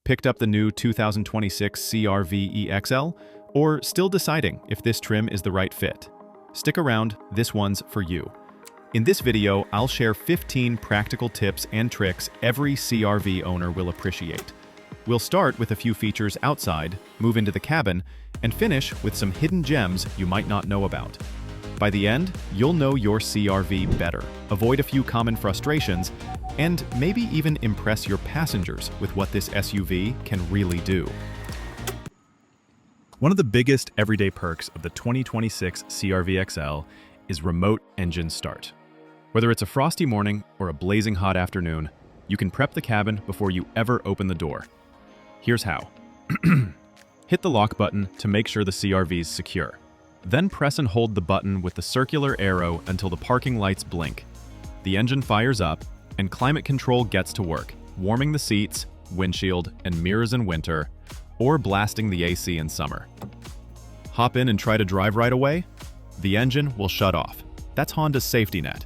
Picked up the new 2026 CRV EXL? Or still deciding if this trim is the right fit? Stick around, this one's for you. In this video, I'll share 15 practical tips and tricks every CRV owner will appreciate. We'll start with a few features outside, move into the cabin, and finish with some hidden gems you might not know about. By the end, you'll know your CRV better, avoid a few common frustrations, and maybe even impress your passengers with what this SUV can really do. One of the biggest everyday perks of the 2026 CRV XL is remote engine start. Whether it's a frosty morning or a blazing hot afternoon, you can prep the cabin before you ever open the door. Here's how. Hit the lock button to make sure the CRV's secure. Then press and hold the button with the circular arrow until the parking lights blink. The engine fires up, and climate control gets to work, warming the seats, windshield, and mirrors in winter, or blasting the AC in summer. Hop in and try to drive right away? The engine will shut off. That's Honda's safety net.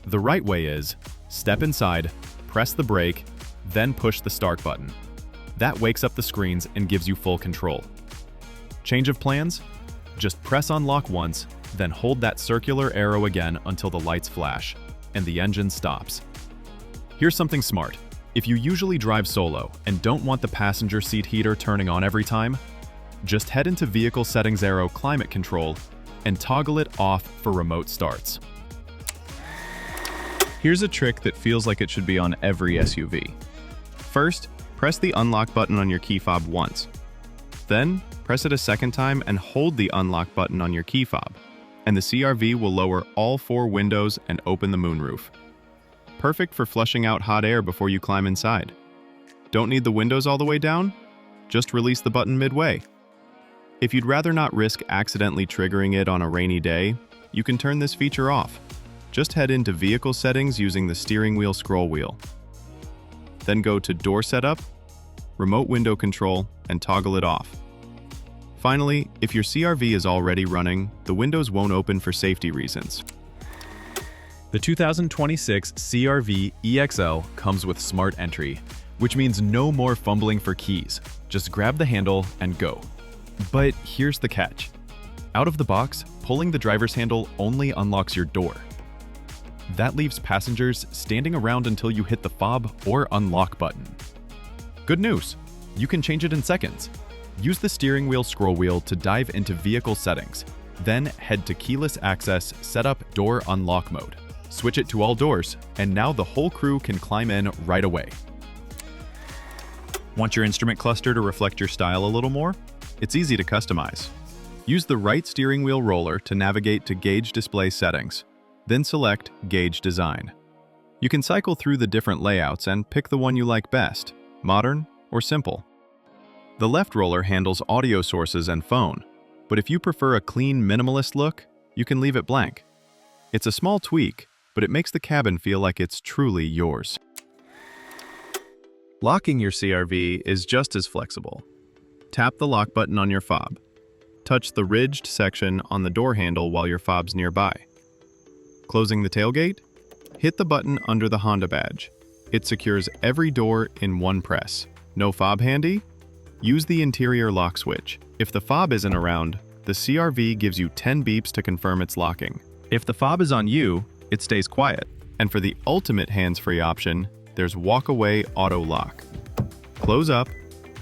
The right way is, step inside, press the brake, then push the start button. That wakes up the screens and gives you full control. Change of plans? Just press unlock once, then hold that circular arrow again until the lights flash, and the engine stops. Here's something smart. If you usually drive solo and don't want the passenger seat heater turning on every time, just head into Vehicle Settings Arrow Climate Control and toggle it off for remote starts. Here's a trick that feels like it should be on every SUV. First, press the unlock button on your key fob once. Then, press it a second time and hold the unlock button on your key fob, and the CRV will lower all 4 windows and open the moonroof. Perfect for flushing out hot air before you climb inside. Don't need the windows all the way down? Just release the button midway. If you'd rather not risk accidentally triggering it on a rainy day, you can turn this feature off. Just head into Vehicle Settings using the steering wheel scroll wheel. Then go to Door Setup, Remote Window Control, and toggle it off. Finally, if your CRV is already running, the windows won't open for safety reasons. The 2026 CRV EXL comes with Smart Entry, which means no more fumbling for keys. Just grab the handle and go. But here's the catch. Out of the box, pulling the driver's handle only unlocks your door. That leaves passengers standing around until you hit the fob or unlock button. Good news! You can change it in seconds. Use the steering wheel scroll wheel to dive into Vehicle Settings, then head to Keyless Access Setup Door Unlock Mode. Switch it to all doors, and now the whole crew can climb in right away. Want your instrument cluster to reflect your style a little more? It's easy to customize. Use the right steering wheel roller to navigate to Gauge Display Settings, then select Gauge Design. You can cycle through the different layouts and pick the one you like best, modern or simple. The left roller handles audio sources and phone, but if you prefer a clean, minimalist look, you can leave it blank. It's a small tweak, but it makes the cabin feel like it's truly yours. Locking your CRV is just as flexible. Tap the lock button on your fob. Touch the ridged section on the door handle while your fob's nearby. Closing the tailgate? Hit the button under the Honda badge. It secures every door in one press. No fob handy? Use the interior lock switch. If the fob isn't around, the CRV gives you 10 beeps to confirm it's locking. If the fob is on you, it stays quiet. And for the ultimate hands-free option, there's Walk Away Auto Lock. Close up,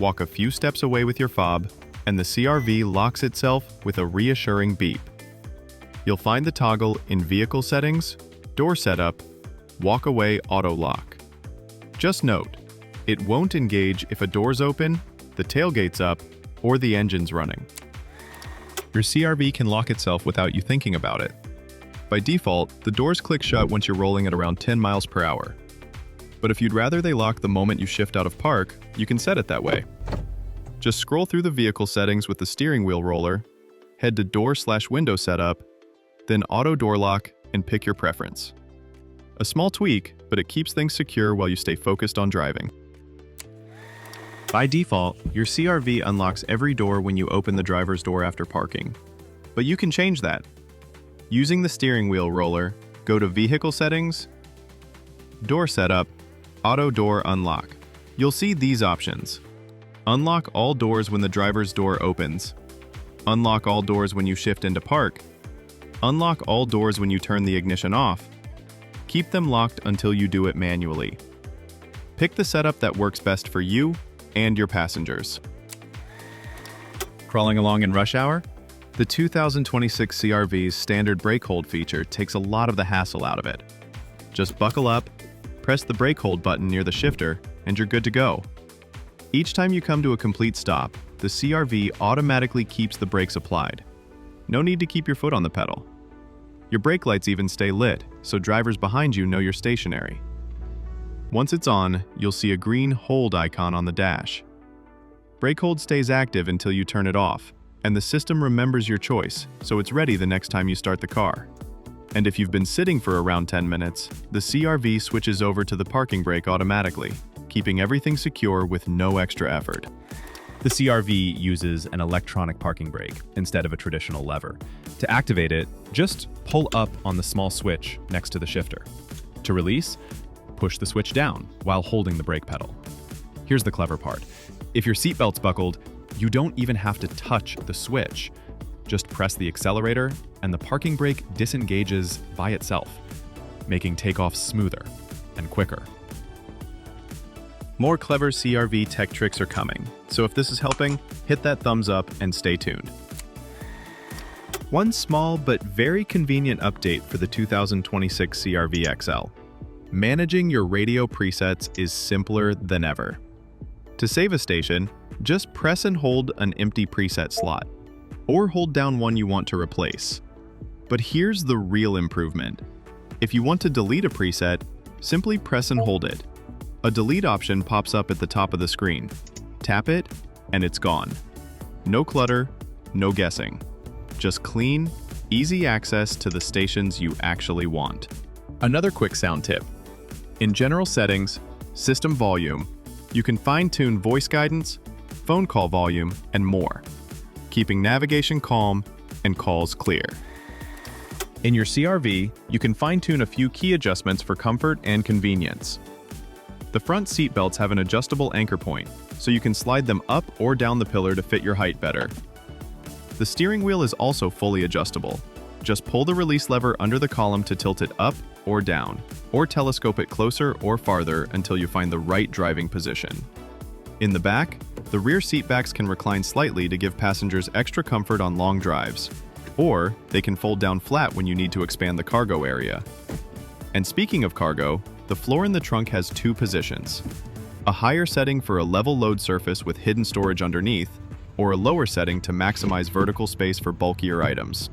walk a few steps away with your fob, and the CRV locks itself with a reassuring beep. You'll find the toggle in Vehicle Settings, Door Setup, Walk Away Auto Lock. Just note, it won't engage if a door's open, the tailgate's up, or the engine's running. Your CRV can lock itself without you thinking about it. By default, the doors click shut once you're rolling at around 10 miles per hour. But if you'd rather they lock the moment you shift out of park, you can set it that way. Just scroll through the vehicle settings with the steering wheel roller, head to Door/Window Setup, then Auto Door Lock, and pick your preference. A small tweak, but it keeps things secure while you stay focused on driving. By default, your CRV unlocks every door when you open the driver's door after parking. But you can change that. Using the steering wheel roller, go to Vehicle Settings, Door Setup, Auto Door Unlock. You'll see these options. Unlock all doors when the driver's door opens. Unlock all doors when you shift into park. Unlock all doors when you turn the ignition off. Keep them locked until you do it manually. Pick the setup that works best for you and your passengers. Crawling along in rush hour? The 2026 CR-V's standard brake hold feature takes a lot of the hassle out of it. Just buckle up, press the brake hold button near the shifter, and you're good to go. Each time you come to a complete stop, the CR-V automatically keeps the brakes applied. No need to keep your foot on the pedal. Your brake lights even stay lit, so drivers behind you know you're stationary. Once it's on, you'll see a green hold icon on the dash. Brake hold stays active until you turn it off, and the system remembers your choice, so it's ready the next time you start the car. And if you've been sitting for around 10 minutes, the CR-V switches over to the parking brake automatically, keeping everything secure with no extra effort. The CR-V uses an electronic parking brake instead of a traditional lever. To activate it, just pull up on the small switch next to the shifter. To release, push the switch down while holding the brake pedal. Here's the clever part. If your seatbelt's buckled, you don't even have to touch the switch. Just press the accelerator and the parking brake disengages by itself, making takeoff smoother and quicker. More clever CR-V tech tricks are coming, so if this is helping, hit that thumbs up and stay tuned. One small but very convenient update for the 2026 CR-V XL. Managing your radio presets is simpler than ever. To save a station, just press and hold an empty preset slot, or hold down one you want to replace. But here's the real improvement. If you want to delete a preset, simply press and hold it. A delete option pops up at the top of the screen. Tap it, and it's gone. No clutter, no guessing. Just clean, easy access to the stations you actually want. Another quick sound tip. In General Settings, System Volume, you can fine-tune voice guidance, phone call volume, and more, keeping navigation calm and calls clear. In your CR-V, you can fine-tune a few key adjustments for comfort and convenience. The front seat belts have an adjustable anchor point, so you can slide them up or down the pillar to fit your height better. The steering wheel is also fully adjustable. Just pull the release lever under the column to tilt it up or down, or telescope it closer or farther until you find the right driving position. In the back, the rear seat backs can recline slightly to give passengers extra comfort on long drives, or they can fold down flat when you need to expand the cargo area. And speaking of cargo, the floor in the trunk has two positions. A higher setting for a level load surface with hidden storage underneath, or a lower setting to maximize vertical space for bulkier items.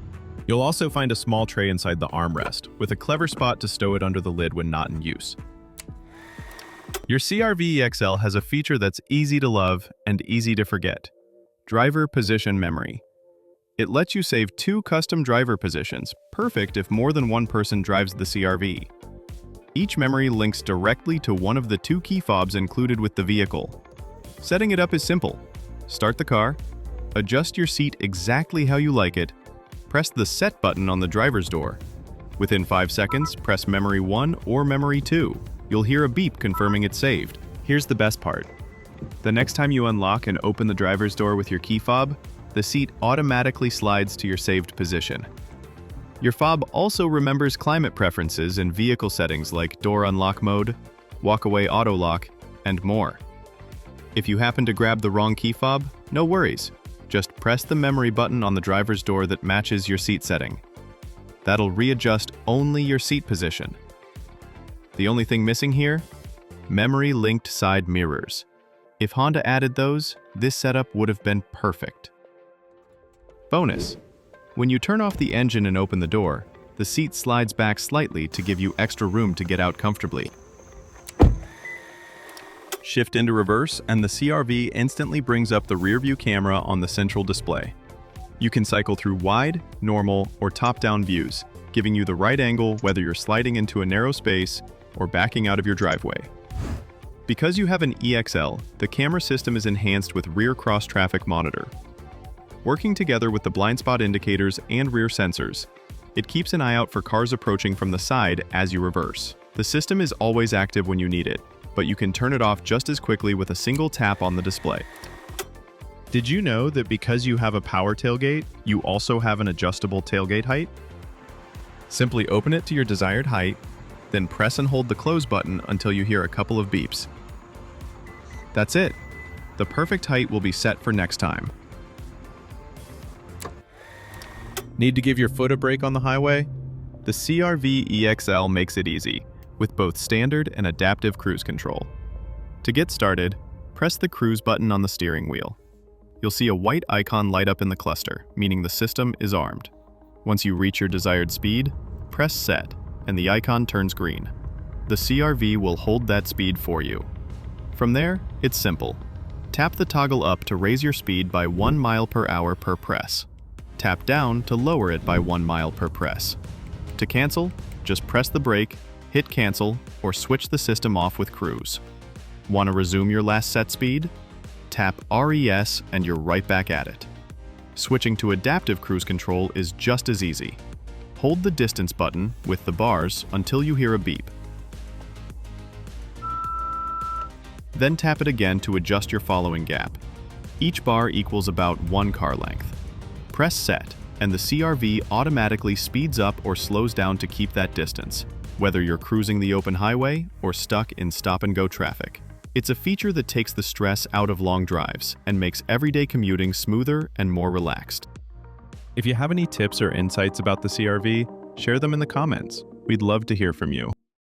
You'll also find a small tray inside the armrest, with a clever spot to stow it under the lid when not in use. Your CR-V XL has a feature that's easy to love and easy to forget: driver position memory. It lets you save 2 custom driver positions, perfect if more than one person drives the CR-V. Each memory links directly to one of the 2 key fobs included with the vehicle. Setting it up is simple. Start the car, adjust your seat exactly how you like it, press the Set button on the driver's door. Within 5 seconds, press Memory 1 or Memory 2. You'll hear a beep confirming it's saved. Here's the best part. The next time you unlock and open the driver's door with your key fob, the seat automatically slides to your saved position. Your fob also remembers climate preferences and vehicle settings like door unlock mode, walk-away auto lock, and more. If you happen to grab the wrong key fob, no worries. Just press the memory button on the driver's door that matches your seat setting. That'll readjust only your seat position. The only thing missing here? Memory-linked side mirrors. If Honda added those, this setup would have been perfect. Bonus: when you turn off the engine and open the door, the seat slides back slightly to give you extra room to get out comfortably. Shift into reverse, and the CR-V instantly brings up the rear-view camera on the central display. You can cycle through wide, normal, or top-down views, giving you the right angle whether you're sliding into a narrow space or backing out of your driveway. Because you have an EXL, the camera system is enhanced with rear cross-traffic monitor. Working together with the blind spot indicators and rear sensors, it keeps an eye out for cars approaching from the side as you reverse. The system is always active when you need it, but you can turn it off just as quickly with a single tap on the display. Did you know that because you have a power tailgate, you also have an adjustable tailgate height? Simply open it to your desired height, then press and hold the close button until you hear a couple of beeps. That's it. The perfect height will be set for next time. Need to give your foot a break on the highway? The CRV-EXL makes it easy, with both standard and adaptive cruise control. To get started, press the cruise button on the steering wheel. You'll see a white icon light up in the cluster, meaning the system is armed. Once you reach your desired speed, press set, and the icon turns green. The CRV will hold that speed for you. From there, it's simple. Tap the toggle up to raise your speed by 1 mile per hour per press. Tap down to lower it by 1 mile per press. To cancel, just press the brake, hit cancel, or switch the system off with cruise. Want to resume your last set speed? Tap RES and you're right back at it. Switching to adaptive cruise control is just as easy. Hold the distance button with the bars until you hear a beep. Then tap it again to adjust your following gap. Each bar equals about 1 car length. Press set, and the CRV automatically speeds up or slows down to keep that distance, whether you're cruising the open highway or stuck in stop-and-go traffic. It's a feature that takes the stress out of long drives and makes everyday commuting smoother and more relaxed. If you have any tips or insights about the CRV, share them in the comments. We'd love to hear from you.